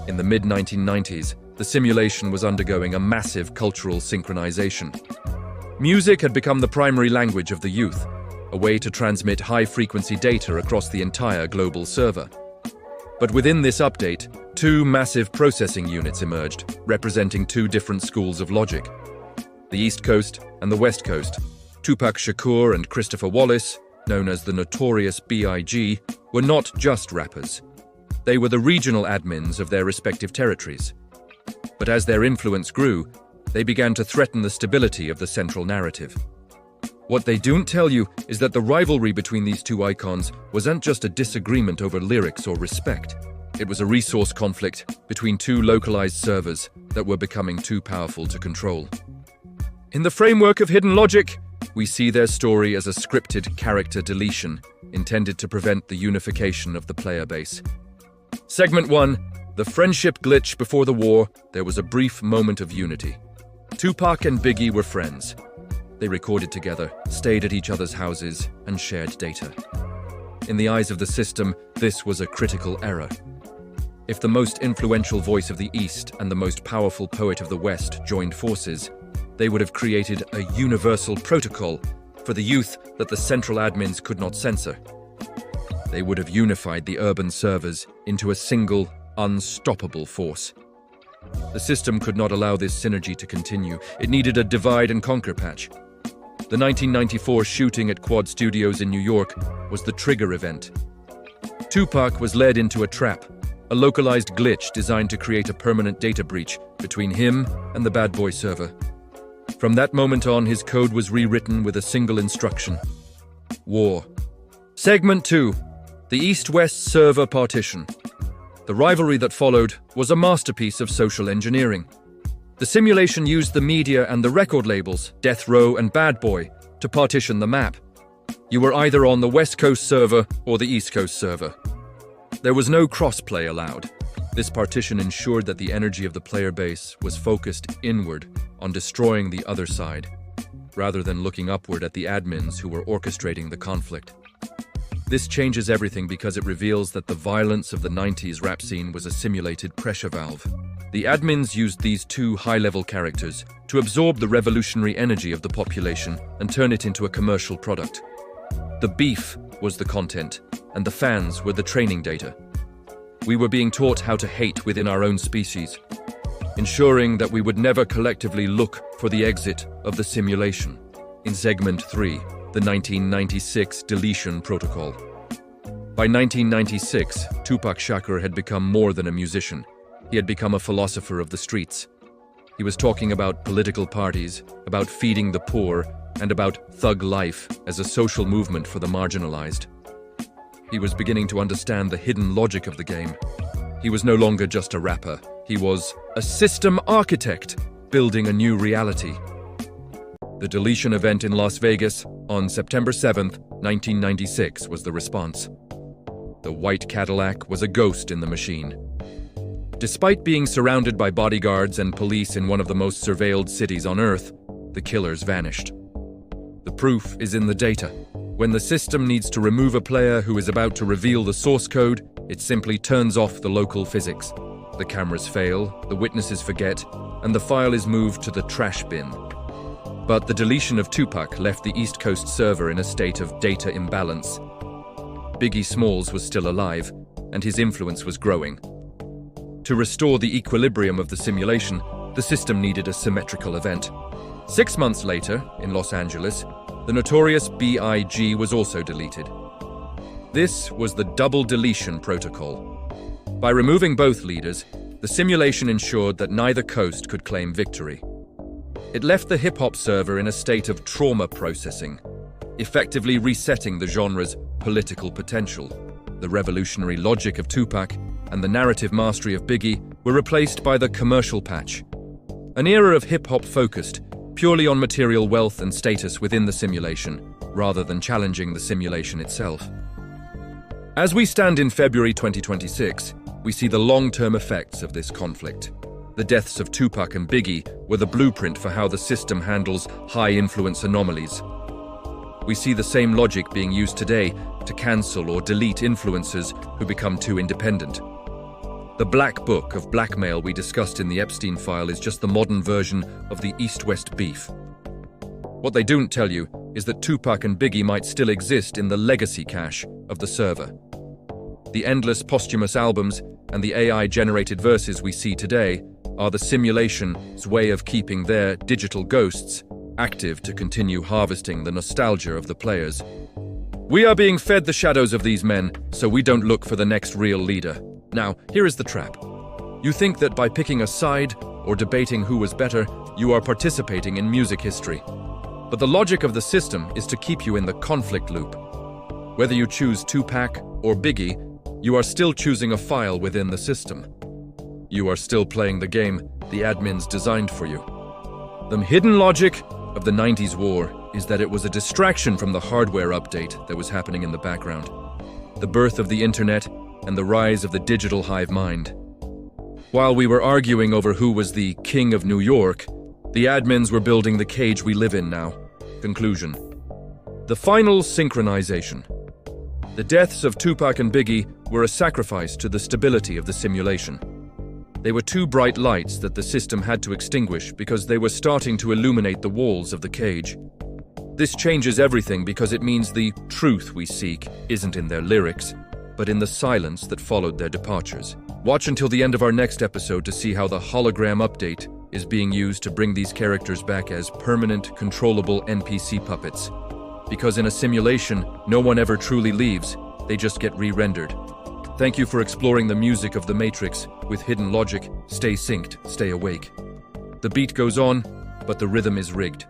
In the mid-1990s, the simulation was undergoing a massive cultural synchronization. Music had become the primary language of the youth, a way to transmit high-frequency data across the entire global server. But within this update, two massive processing units emerged, representing two different schools of logic. The East Coast and the West Coast. Tupac Shakur and Christopher Wallace, known as the Notorious B.I.G, were not just rappers. They were the regional admins of their respective territories. But as their influence grew, they began to threaten the stability of the central narrative. What they don't tell you is that the rivalry between these two icons wasn't just a disagreement over lyrics or respect. It was a resource conflict between two localized servers that were becoming too powerful to control. In the framework of hidden logic, we see their story as a scripted character deletion intended to prevent the unification of the player base. Segment 1. The friendship glitch before the war. There was a brief moment of unity. Tupac and Biggie were friends. They recorded together, stayed at each other's houses, and shared data. In the eyes of the system, this was a critical error. If the most influential voice of the East and the most powerful poet of the West joined forces, they would have created a universal protocol for the youth that the central admins could not censor. They would have unified the urban servers into a single, unstoppable force. The system could not allow this synergy to continue. It needed a divide-and-conquer patch. The 1994 shooting at Quad Studios in New York was the trigger event. Tupac was led into a trap, a localized glitch designed to create a permanent data breach between him and the Bad Boy server. From that moment on, his code was rewritten with a single instruction: war. Segment 2. The East-West server partition. The rivalry that followed was a masterpiece of social engineering. The simulation used the media and the record labels, Death Row and Bad Boy, to partition the map. You were either on the West Coast server or the East Coast server. There was no crossplay allowed. This partition ensured that the energy of the player base was focused inward on destroying the other side, rather than looking upward at the admins who were orchestrating the conflict. This changes everything because it reveals that the violence of the 90s rap scene was a simulated pressure valve. The admins used these two high-level characters to absorb the revolutionary energy of the population and turn it into a commercial product. The beef was the content, and the fans were the training data. We were being taught how to hate within our own species, ensuring that we would never collectively look for the exit of the simulation. In Segment 3, the 1996 Deletion Protocol. By 1996, Tupac Shakur had become more than a musician. He had become a philosopher of the streets. He was talking about political parties, about feeding the poor, and about thug life as a social movement for the marginalized. He was beginning to understand the hidden logic of the game. He was no longer just a rapper. He was a system architect, building a new reality. The Deletion event in Las Vegas on September 7th, 1996 was the response. The white Cadillac was a ghost in the machine. Despite being surrounded by bodyguards and police in one of the most surveilled cities on Earth, the killers vanished. The proof is in the data. When the system needs to remove a player who is about to reveal the source code, it simply turns off the local physics. The cameras fail, the witnesses forget, and the file is moved to the trash bin. But the deletion of Tupac left the East Coast server in a state of data imbalance. Biggie Smalls was still alive, and his influence was growing. To restore the equilibrium of the simulation, the system needed a symmetrical event. 6 months later, in Los Angeles, the Notorious B.I.G was also deleted. This was the double deletion protocol. By removing both leaders, the simulation ensured that neither coast could claim victory. It left the hip-hop server in a state of trauma processing, effectively resetting the genre's political potential. The revolutionary logic of Tupac and the narrative mastery of Biggie were replaced by the commercial patch. An era of hip-hop focused purely on material wealth and status within the simulation, rather than challenging the simulation itself. As we stand in February 2026, we see the long-term effects of this conflict. The deaths of Tupac and Biggie were the blueprint for how the system handles high-influence anomalies. We see the same logic being used today to cancel or delete influencers who become too independent. The black book of blackmail we discussed in the Epstein file is just the modern version of the East-West beef. What they don't tell you is that Tupac and Biggie might still exist in the legacy cache of the server. The endless posthumous albums and the AI-generated verses we see today are the simulation's way of keeping their digital ghosts active to continue harvesting the nostalgia of the players. We are being fed the shadows of these men, so we don't look for the next real leader. Now, here is the trap. You think that by picking a side or debating who was better, you are participating in music history. But the logic of the system is to keep you in the conflict loop. Whether you choose Tupac or Biggie, you are still choosing a file within the system. You are still playing the game the admins designed for you. The hidden logic of the 90s war is that it was a distraction from the hardware update that was happening in the background. The birth of the internet and the rise of the digital hive mind. While we were arguing over who was the king of New York, the admins were building the cage we live in now. Conclusion. The final synchronization. The deaths of Tupac and Biggie were a sacrifice to the stability of the simulation. They were two bright lights that the system had to extinguish because they were starting to illuminate the walls of the cage. This changes everything because it means the truth we seek isn't in their lyrics, but in the silence that followed their departures. Watch until the end of our next episode to see how the hologram update is being used to bring these characters back as permanent, controllable NPC puppets. Because in a simulation, no one ever truly leaves, they just get re-rendered. Thank you for exploring the music of the Matrix with hidden logic. Stay synced, stay awake. The beat goes on, but the rhythm is rigged.